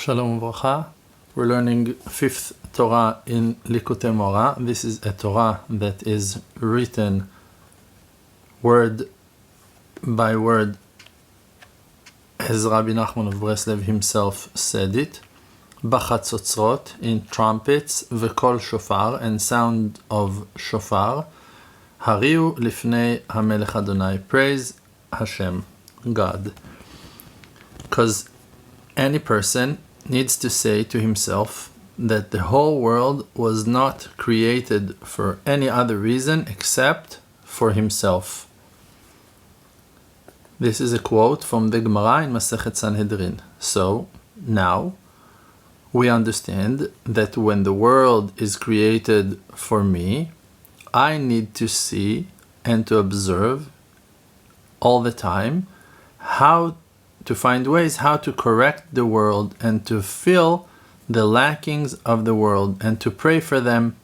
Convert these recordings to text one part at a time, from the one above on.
Shalom Uvracha. We're learning 5th Torah in Lekutey Moharan. This is a Torah that is written word by word as Rabbi Nachman of Breslev himself said it. Bachatzotzrot, in trumpets, v'kol shofar, and sound of shofar. Hariu lifnei hamelech Adonai, praise Hashem, God. Because any person needs to say to himself that the whole world was not created for any other reason except for himself. This is a quote from the Gemara in Masechet Sanhedrin. So now we understand that when the world is created for me, I need to see and to observe all the time how to find ways how to correct the world and to fill the lackings of the world and to pray for them.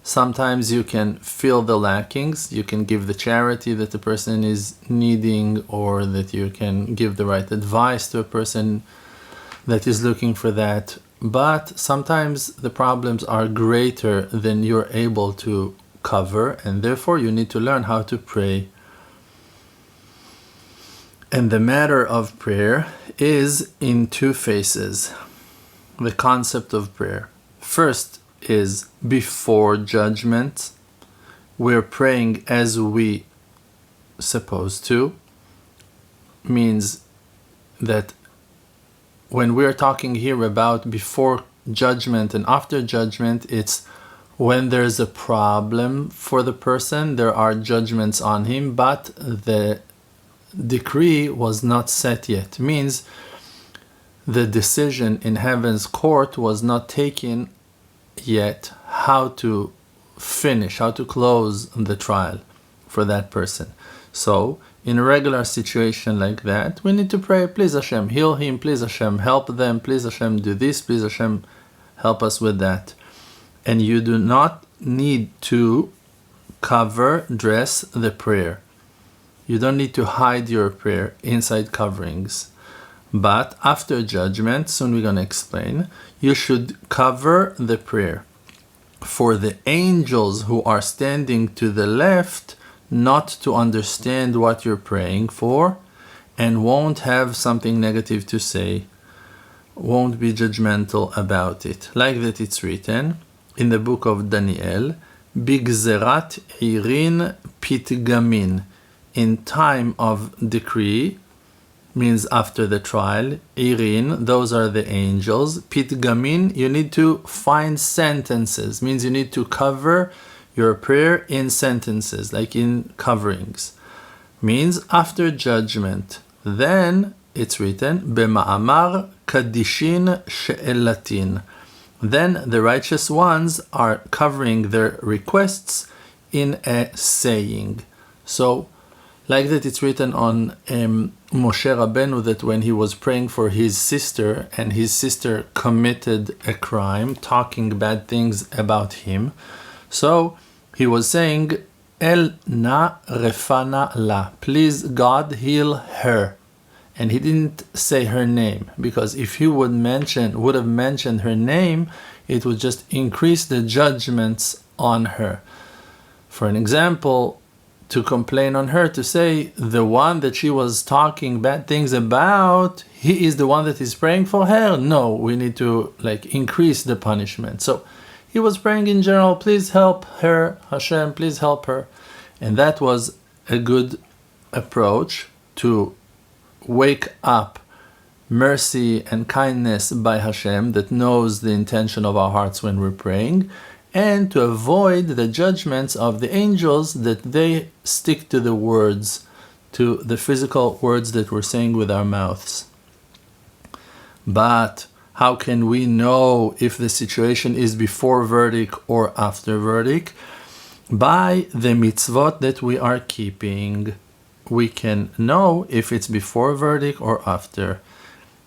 Sometimes you can fill the lackings, you can give the charity that the person is needing, or that you can give the right advice to a person that is looking for that. But sometimes the problems are greater than you're able to cover, and therefore you need to learn how to pray. And the matter of prayer is in two phases. The concept of prayer. First is before judgment. We're praying as we supposed to. Means that when we're talking here about before judgment and after judgment, it's when there's a problem for the person, there are judgments on him, but the decree was not set yet. Means the decision in heaven's court was not taken yet how to finish, how to close the trial for that person. So in a regular situation like that, we need to pray, please Hashem, heal him, please Hashem, help them, please Hashem, do this, please Hashem, help us with that. And you do not need to dress the prayer. You don't need to hide your prayer inside coverings. But after judgment, soon we're going to explain, you should cover the prayer. For the angels who are standing to the left, not to understand what you're praying for, and won't have something negative to say, won't be judgmental about it. Like that it's written in the book of Daniel, Bigzerat Irin Pitgamin. In time of decree, means after the trial, Irin, those are the angels. Pitgamin, you need to find sentences, means you need to cover your prayer in sentences, like in coverings. Means after judgment. Then it's written, B'ma'amar kadishin she'elatin. Then the righteous ones are covering their requests in a saying. So, like that it's written on Moshe Rabbeinu that when he was praying for his sister and his sister committed a crime, talking bad things about him, so he was saying, El na refana la, please God heal her. And he didn't say her name, because if he would have mentioned her name, it would just increase the judgments on her. For an example, to complain on her, to say the one that she was talking bad things about, he is the one that is praying for her. No, we need to increase the punishment. So he was praying in general, please help her, Hashem, please help her. And that was a good approach to wake up mercy and kindness by Hashem that knows the intention of our hearts when we're praying, and to avoid the judgments of the angels that they stick to the words, to the physical words that we're saying with our mouths. But how can we know if the situation is before verdict or after verdict? By the mitzvot that we are keeping. We can know if it's before verdict or after.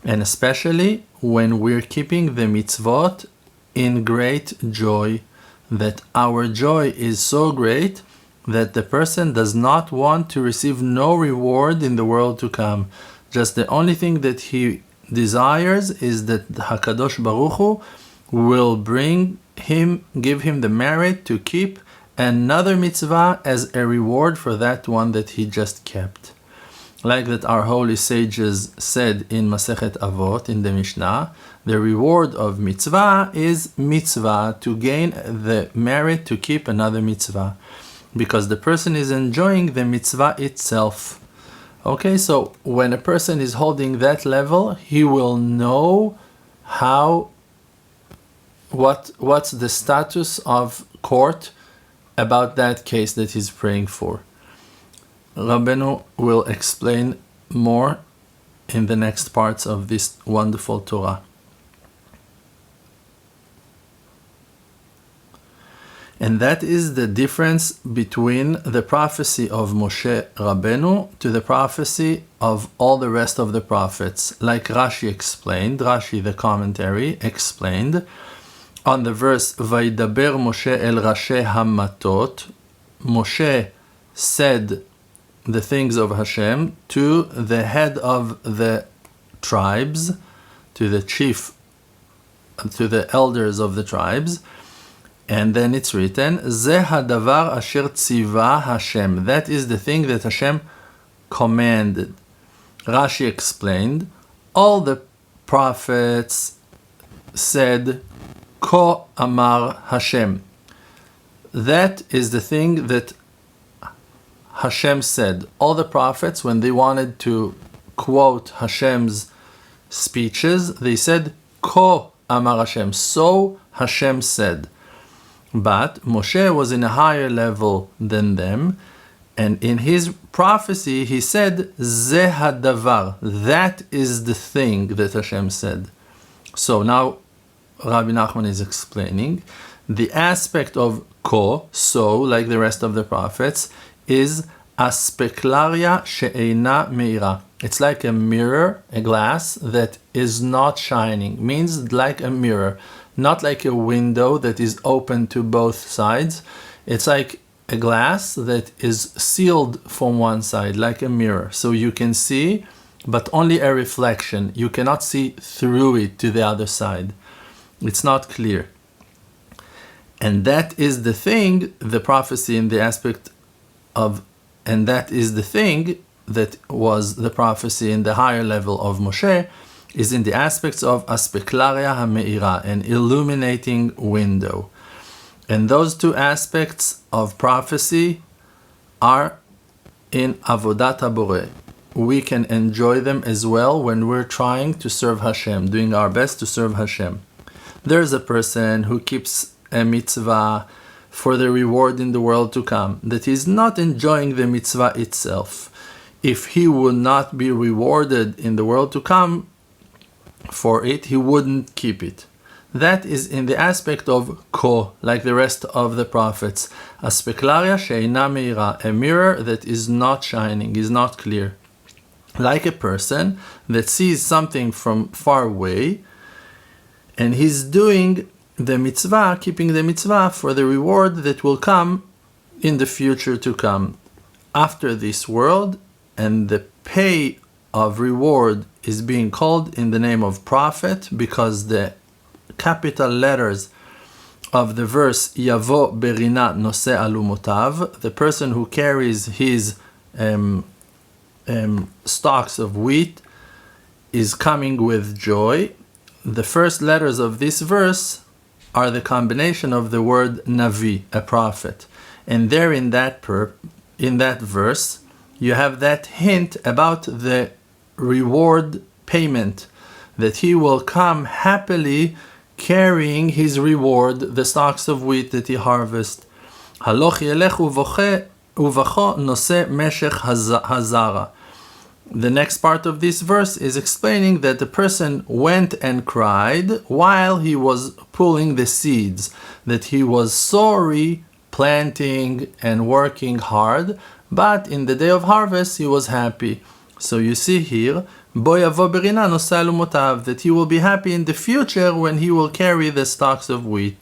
And especially when we're keeping the mitzvot in great joy, that our joy is so great that the person does not want to receive no reward in the world to come. Just the only thing that he desires is that Hakadosh Baruch Hu will give him the merit to keep another mitzvah as a reward for that one that he just kept. Like that our holy sages said in Masechet Avot, in the Mishnah, the reward of mitzvah is mitzvah, to gain the merit to keep another mitzvah, because the person is enjoying the mitzvah itself. Okay, so when a person is holding that level, he will know what's the status of court about that case that he's praying for. Rabbeinu will explain more in the next parts of this wonderful Torah. And that is the difference between the prophecy of Moshe Rabbeinu to the prophecy of all the rest of the prophets. Like Rashi explained, Rashi the commentary explained, on the verse, Vaidaber Moshe el Rashe Hamatot, Moshe said the things of Hashem to the head of the tribes, to the chief, to the elders of the tribes. And then it's written, Zeh hadavar asher tziva Hashem. That is the thing that Hashem commanded. Rashi explained, all the prophets said, Ko amar Hashem. That is the thing that Hashem said. All the prophets, when they wanted to quote Hashem's speeches, they said, Ko amar Hashem. So Hashem said. But Moshe was in a higher level than them, and in his prophecy he said, Zeh hadavar. That is the thing that Hashem said. So now Rabbi Nachman is explaining the aspect of ko, so, like the rest of the prophets, is aspeklaria she'eina meira. It's like a mirror, a glass that is not shining. Means like a mirror, not like a window that is open to both sides. It's like a glass that is sealed from one side, like a mirror. So you can see, but only a reflection. You cannot see through it to the other side. It's not clear. And that is the thing, the prophecy in the aspect of, and that is the thing that was the prophecy in the higher level of Moshe, is in the aspects of aspeklaria ha'meira, an illuminating window. And those two aspects of prophecy are in avodat haboreh. We can enjoy them as well when we're trying to serve Hashem, doing our best to serve Hashem. There's a person who keeps a mitzvah for the reward in the world to come, that is not enjoying the mitzvah itself. If he would not be rewarded in the world to come for it, he wouldn't keep it. That is in the aspect of ko, like the rest of the prophets. Aspeklaria she'eina meira, a mirror that is not shining, is not clear. Like a person that sees something from far away, and he's doing the mitzvah, keeping the mitzvah for the reward that will come in the future to come. After this world, and the pay of reward is being called in the name of prophet, because the capital letters of the verse Yavo berina nose alumotav, the person who carries his stalks of wheat is coming with joy. The first letters of this verse are the combination of the word navi, a prophet, and there in that verse you have that hint about the reward payment, that he will come happily carrying his reward, the stalks of wheat that he harvests. Haloch yelech uvacho nose meshech hazara. The next part of this verse is explaining that the person went and cried while he was pulling the seeds, that he was sorry, planting and working hard, but in the day of harvest he was happy. So you see here, Bo yavo berina nose alumotav, that he will be happy in the future when he will carry the stalks of wheat,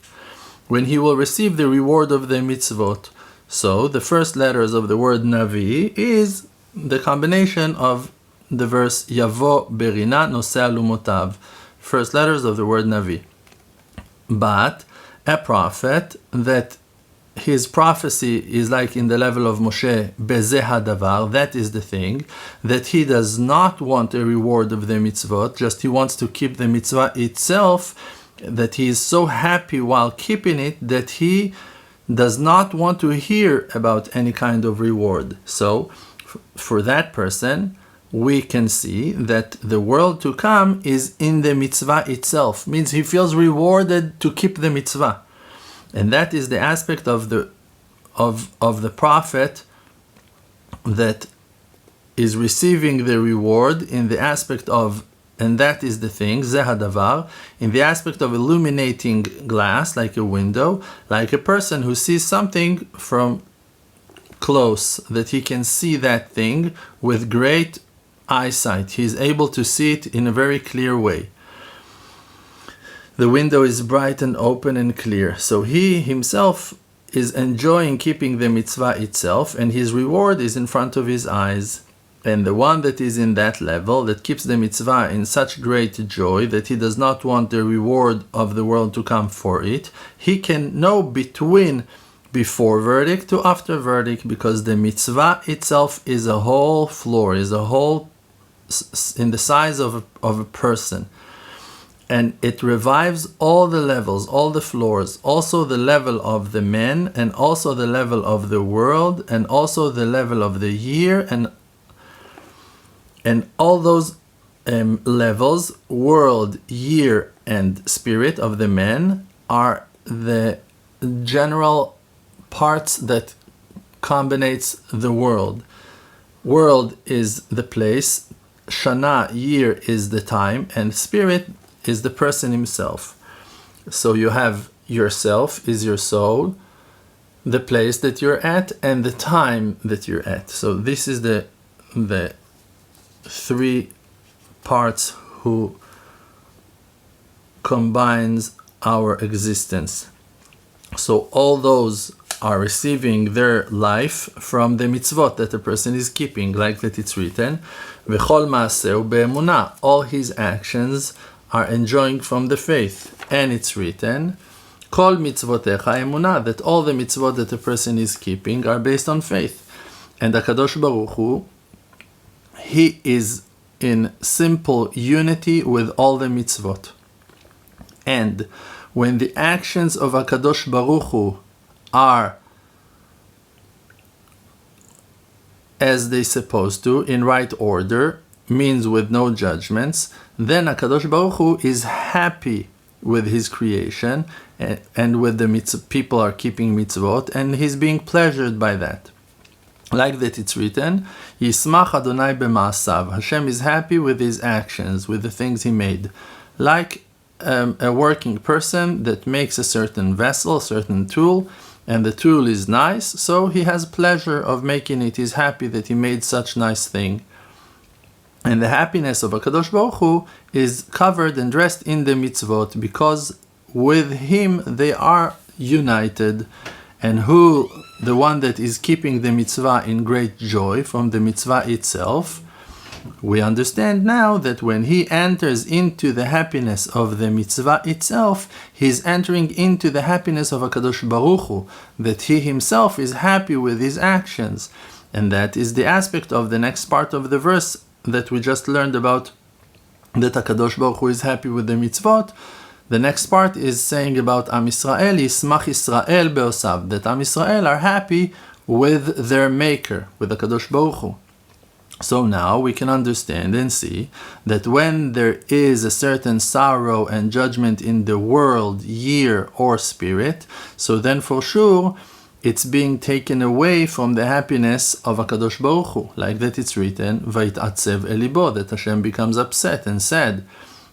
when he will receive the reward of the mitzvot. So the first letters of the word Navi is the combination of the verse Yavo Berina Nosea Lumotav, first letters of the word Navi. But a prophet that his prophecy is like in the level of Moshe, Bezeh Hadavar, that is the thing, that he does not want a reward of the mitzvot, just he wants to keep the mitzvah itself, that he is so happy while keeping it that he does not want to hear about any kind of reward. So, for that person, we can see that the world to come is in the mitzvah itself, means he feels rewarded to keep the mitzvah. And that is the aspect of the prophet that is receiving the reward in the aspect of, and that is the thing, Zeh Hadavar, in the aspect of illuminating glass, like a window, like a person who sees something from close, that he can see that thing with great eyesight. He is able to see it in a very clear way. The window is bright and open and clear. So he himself is enjoying keeping the mitzvah itself, and his reward is in front of his eyes. And the one that is in that level, that keeps the mitzvah in such great joy that he does not want the reward of the world to come for it, he can know between before verdict to after verdict, because the mitzvah itself is a whole floor, is a whole in the size of a person. And it revives all the levels, all the floors, also the level of the men, and also the level of the world, and also the level of the year, and all those levels, world, year, and spirit of the men, are the general parts that combinates the world. World is the place, Shana, year, is the time, and spirit is the person himself. So you have yourself is your soul, the place that you're at, and the time that you're at. So this is the three parts who combines our existence. So all those are receiving their life from the mitzvot that a person is keeping, like that it's written, V'chol ma'aseu be'emunah, all his actions are enjoying from the faith. And it's written, Kol mitzvotecha emunah, that all the mitzvot that a person is keeping are based on faith. And HaKadosh Baruch Hu, he is in simple unity with all the mitzvot. And when the actions of HaKadosh Baruch Hu are as they supposed to, in right order, means with no judgments, then HaKadosh Baruch Hu is happy with his creation, and with the mitzvah, people are keeping mitzvot, and he's being pleasured by that. Like that it's written, Yismach Adonai b'ma'asav, Hashem is happy with his actions, with the things he made. Like a working person that makes a certain vessel, a certain tool, and the tool is nice, so he has pleasure of making it. He's happy that he made such nice thing. And the happiness of HaKadosh Baruch Hu is covered and dressed in the mitzvot, because with him they are united. And who, the one that is keeping the mitzvah in great joy from the mitzvah itself, we understand now that when he enters into the happiness of the mitzvah itself, he is entering into the happiness of HaKadosh Baruch Hu, that he himself is happy with his actions. And that is the aspect of the next part of the verse that we just learned about, that HaKadosh Baruch Hu is happy with the mitzvot. The next part is saying about Am Yisrael, Yismach Yisrael be'osav, that Am Yisrael are happy with their maker, with HaKadosh Baruch Hu. So now we can understand and see that when there is a certain sorrow and judgment in the world, year, or spirit, so then for sure it's being taken away from the happiness of HaKadosh Baruch Hu. Like that it's written, Vayit'atzev elibo, that Hashem becomes upset and sad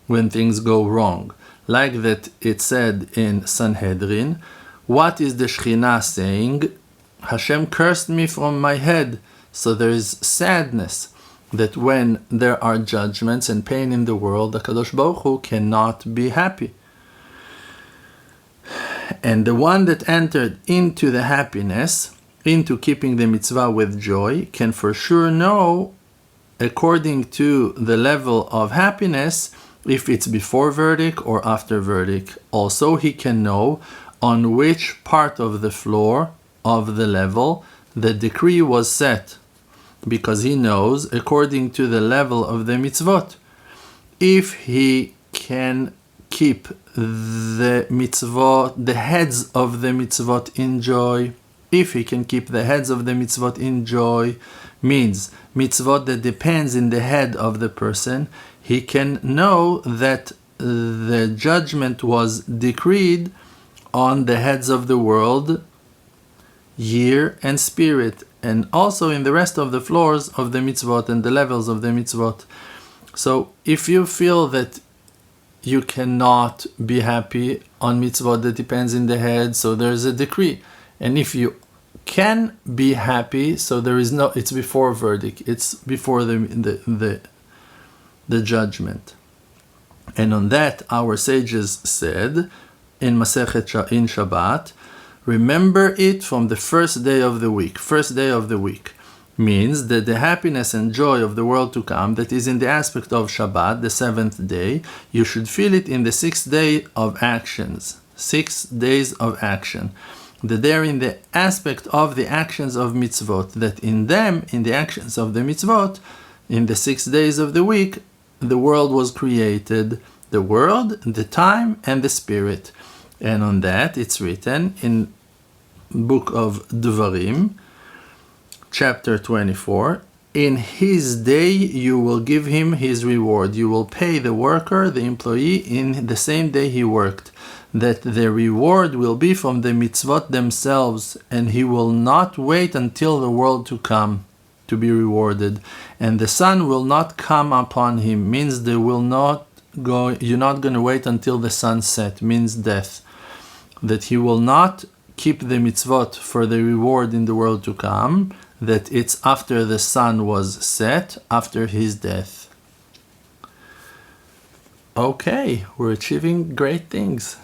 when things go wrong. Like that it said in Sanhedrin, what is the Shekhinah saying? Hashem cursed me from my head. So there is sadness that when there are judgments and pain in the world, the HaKadosh Baruch Hu cannot be happy. And the one that entered into the happiness, into keeping the mitzvah with joy, can for sure know according to the level of happiness, if it's before verdict or after verdict. Also, he can know on which part of the floor of the level the decree was set, because he knows according to the level of the mitzvot. If he can keep the mitzvot, the heads of the mitzvot in joy, if he can keep the heads of the mitzvot in joy, means mitzvot that depends in the head of the person, he can know that the judgment was decreed on the heads of the world, year and spirit, and also in the rest of the floors of the mitzvot and the levels of the mitzvot. So if you feel that you cannot be happy on mitzvot that depends in the head, so there's a decree. And if you can be happy, so there is no, it's before verdict, it's before the judgment. And on that, our sages said in Masechet in Shabbat, remember it from the first day of the week. First day of the week means that the happiness and joy of the world to come, that is in the aspect of Shabbat, the seventh day, you should feel it in the sixth day of actions. 6 days of action. That they're in the aspect of the actions of mitzvot, that in them, in the actions of the mitzvot, in the 6 days of the week, the world was created. The world, the time, and the spirit. And on that, it's written in book of Dvarim, chapter 24, in his day you will give him his reward. You will pay the worker, the employee, in the same day he worked. That the reward will be from the mitzvot themselves, and he will not wait until the world to come to be rewarded. And the sun will not come upon him, means they will not go, you're not going to wait until the sun set, means death. That he will not keep the mitzvot for the reward in the world to come, that it's after the sun was set, after his death. Okay, we're achieving great things.